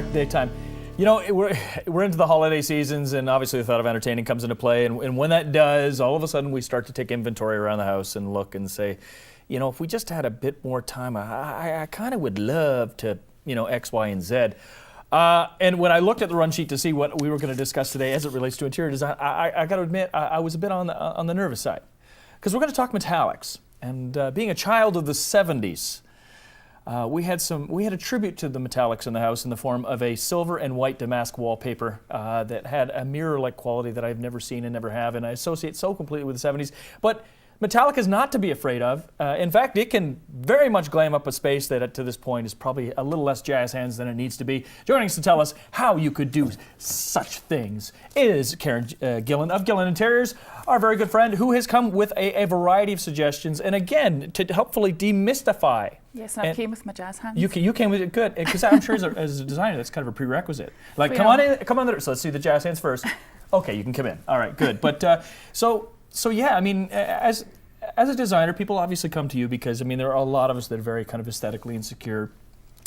back to daytime. You know, we're into the holiday seasons, and obviously the thought of entertaining comes into play. And when that does, all of a sudden we start to take inventory around the house and look and say, you know, if we just had a bit more time, I kind of would love to, you know, X, Y, and Z. And when I looked at the run sheet to see what we were going to discuss today as it relates to interior design, I got to admit I was a bit on the nervous side, because we're going to talk metallics. And being a child of the 70s, we had a tribute to the metallics in the house in the form of a silver and white damask wallpaper that had a mirror-like quality that I've never seen and never have, and I associate so completely with the 70s. But metallic is not to be afraid of. In fact, it can very much glam up a space that to this point is probably a little less jazz hands than it needs to be. Joining us to tell us how you could do such things is Karen Gillan of Gillan Interiors, our very good friend, who has come with a variety of suggestions, and again, to hopefully demystify. Yes, I came with my jazz hands. You came with it, good, because I'm sure as a designer that's kind of a prerequisite. Like, come on in, so let's see the jazz hands first. Okay, you can come in. All right, good. But so yeah, I mean, as a designer, people obviously come to you because, I mean, there are a lot of us that are very kind of aesthetically insecure,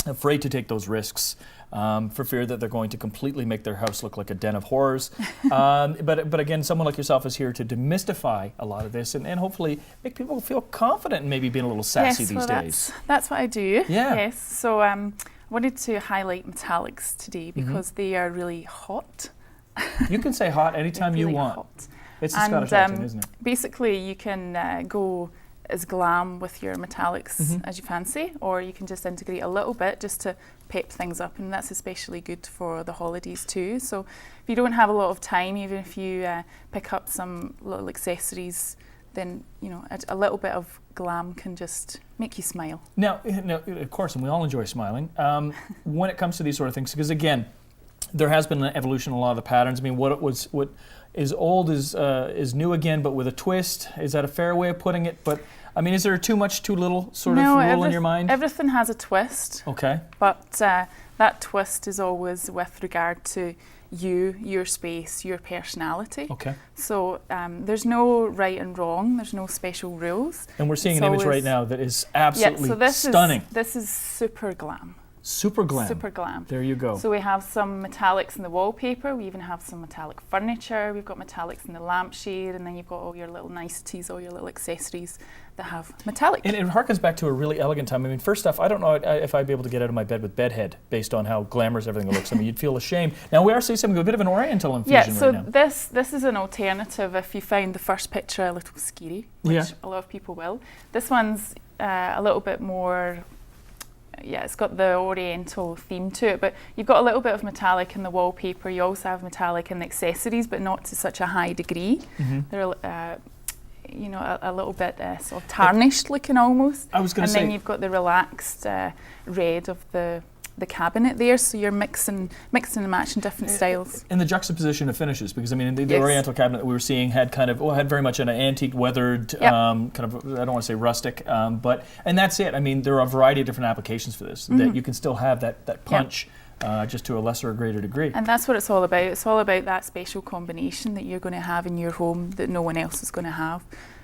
afraid to take those risks, for fear that they're going to completely make their house look like a den of horrors. But again, someone like yourself is here to demystify a lot of this and hopefully make people feel confident in maybe being a little sassy these days. That's what I do. Yeah. Yes. So I wanted to highlight metallics today because they are really hot. You can say hot anytime really you want. Hot. It's a Scottish accent, isn't it? Basically, you can go as glam with your metallics as you fancy, or you can just integrate a little bit just to pep things up, and that's especially good for the holidays too. So if you don't have a lot of time, even if you pick up some little accessories, then you know a little bit of glam can just make you smile. Now, of course, and we all enjoy smiling. When it comes to these sort of things, because again, there has been an evolution in a lot of the patterns. I mean, what is old is new again, but with a twist. Is that a fair way of putting it? But I mean, is there too much, too little sort of rule in your mind? Everything has a twist. Okay. But that twist is always with regard to you, your space, your personality. Okay. So there's no right and wrong. There's no special rules. And we're seeing an image right now that is absolutely stunning. This is super glam. Super glam. Super glam. There you go. So we have some metallics in the wallpaper. We even have some metallic furniture. We've got metallics in the lampshade, and then you've got all your little niceties, all your little accessories that have metallic. And it harkens back to a really elegant time. I mean, first off, I don't know if I'd be able to get out of my bed with bedhead based on how glamorous everything looks. I mean, you'd feel ashamed. Now we are seeing something a bit of an Oriental infusion right now. Yeah, so this is an alternative if you find the first picture a little scary, which a lot of people will. This one's a little bit more. Yeah, it's got the Oriental theme to it, but you've got a little bit of metallic in the wallpaper. You also have metallic in the accessories, but not to such a high degree. They're, you know, a little bit sort of tarnished looking almost. I was going to say. And then you've got the relaxed red of the cabinet there, so you're mixing and matching different styles. And the juxtaposition of finishes, because I mean, the Oriental cabinet that we were seeing had had very much an antique, weathered, kind of, I don't want to say rustic, and that's it. I mean, there are a variety of different applications for this that you can still have that punch. Just to a lesser or greater degree. And that's what it's all about. It's all about that special combination that you're going to have in your home that no one else is going to have.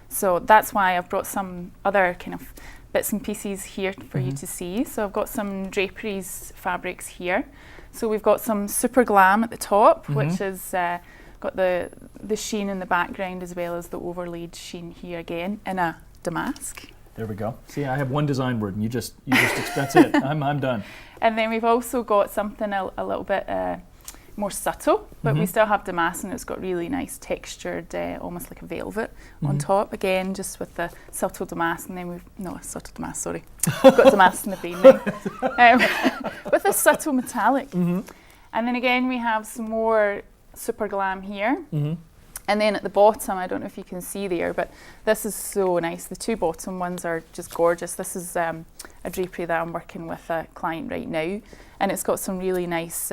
So that's why I've brought some other kind of bits and pieces here for you to see. So I've got some draperies fabrics here. So we've got some super glam at the top, which is got the sheen in the background as well as the overlaid sheen here again in a damask. There we go. See, I have one design word, and you just that's it. I'm done. And then we've also got something a little bit more subtle, but we still have damask, and it's got really nice textured, almost like a velvet on top. Again, just with the subtle damask, and then we've subtle damask. Sorry, we've got damask in the brain now. With a subtle metallic, and then again we have some more super glam here. And then at the bottom, I don't know if you can see there, but this is so nice. The two bottom ones are just gorgeous. This is a drapery that I'm working with a client right now, and it's got some really nice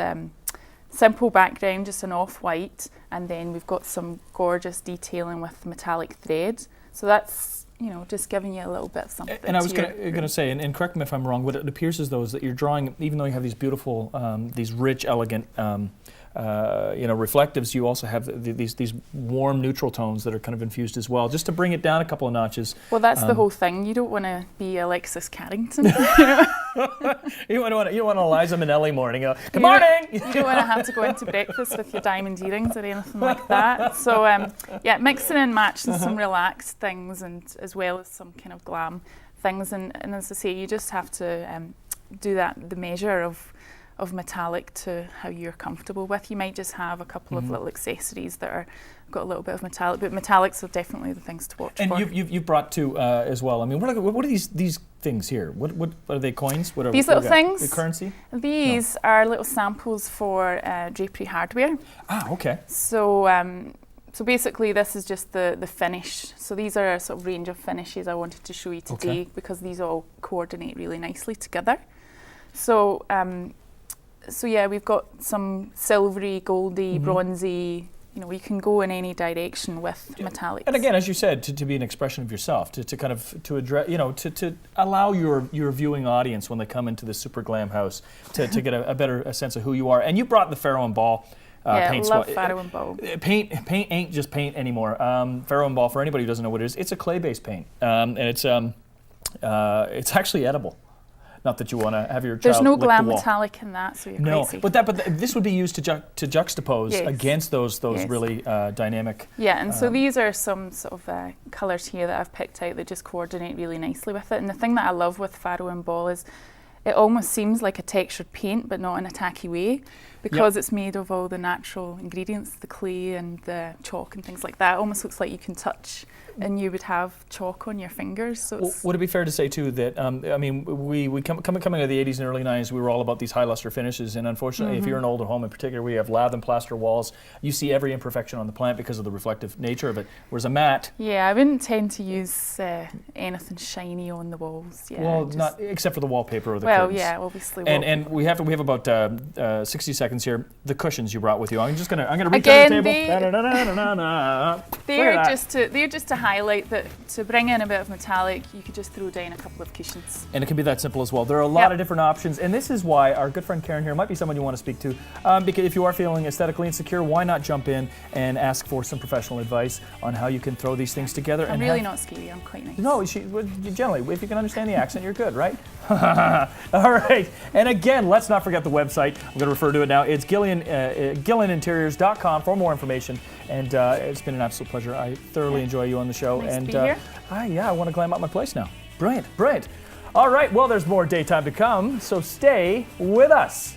simple background, just an off-white, and then we've got some gorgeous detailing with metallic thread. So that's, you know, just giving you a little bit of something. And I was going to say, and correct me if I'm wrong, what it appears as though is that you're drawing, even though you have these beautiful, these rich, elegant reflectives, you also have these warm neutral tones that are kind of infused as well, just to bring it down a couple of notches. Well, that's the whole thing. You don't want to be Alexis Carrington. You don't want an Eliza Minnelli morning. Good morning. You don't want to have to go into breakfast with your diamond earrings or anything like that. So yeah, mixing and matching some relaxed things, and as well as some kind of glam things. And as I say, you just have to do the measure of metallic to how you're comfortable with. You might just have a couple of little accessories that are got a little bit of metallic, but metallics are definitely the things to watch for. And you've brought two as well. I mean, what are these things here? What are they, coins? What are these little things? The currency? These are little samples for drapery hardware. Ah, okay. So so basically this is just the finish. So these are a sort of range of finishes I wanted to show you today, because these all coordinate really nicely together. So so yeah, we've got some silvery, goldy, bronzy. You can go in any direction with metallics. And again, as you said, to be an expression of yourself, to kind of address, to allow your viewing audience when they come into the super glam house to get a better sense of who you are. And you brought the Pharaoh and Ball. Paint love Pharaoh and Ball. Paint ain't just paint anymore. Pharaoh and Ball, for anybody who doesn't know what it is, it's a clay-based paint, and it's actually edible. Not that you want to have your child There's no lick the glam wall. metallic in that, so you're crazy. But this would be used to juxtapose against those really dynamic. Yeah, and so these are some sort of colours here that I've picked out that just coordinate really nicely with it. And the thing that I love with Pharaoh and Ball is it almost seems like a textured paint, but not in a tacky way, because it's made of all the natural ingredients, the clay and the chalk and things like that. It almost looks like you can touch and you would have chalk on your fingers. So would it be fair to say too that I mean, we coming out of the 80s and early 90s, we were all about these high luster finishes, and unfortunately, if you're an older home in particular, we have lath and plaster walls. You see every imperfection on the plant because of the reflective nature of it. Whereas a matte, I wouldn't tend to use anything shiny on the walls. Yeah, well, not except for the wallpaper or the curtains. Yeah, obviously. And we have about 60 seconds here. The cushions you brought with you. I'm gonna reach under the table. They're just to highlight that, to bring in a bit of metallic, you could just throw down a couple of cushions. And it can be that simple as well. There are a lot of different options, and this is why our good friend Karen here might be someone you want to speak to, because if you are feeling aesthetically insecure, why not jump in and ask for some professional advice on how you can throw these things together. I'm really not scary, I'm quite nice. No, generally, if you can understand the accent, you're good, right? All right, and again, let's not forget the website. I'm going to refer to it now. It's GillanInteriors.com for more information. And it's been an absolute pleasure. I thoroughly enjoy you on the show. Nice to be here. I want to glam up my place now. Brilliant. All right, well, there's more daytime to come, so stay with us.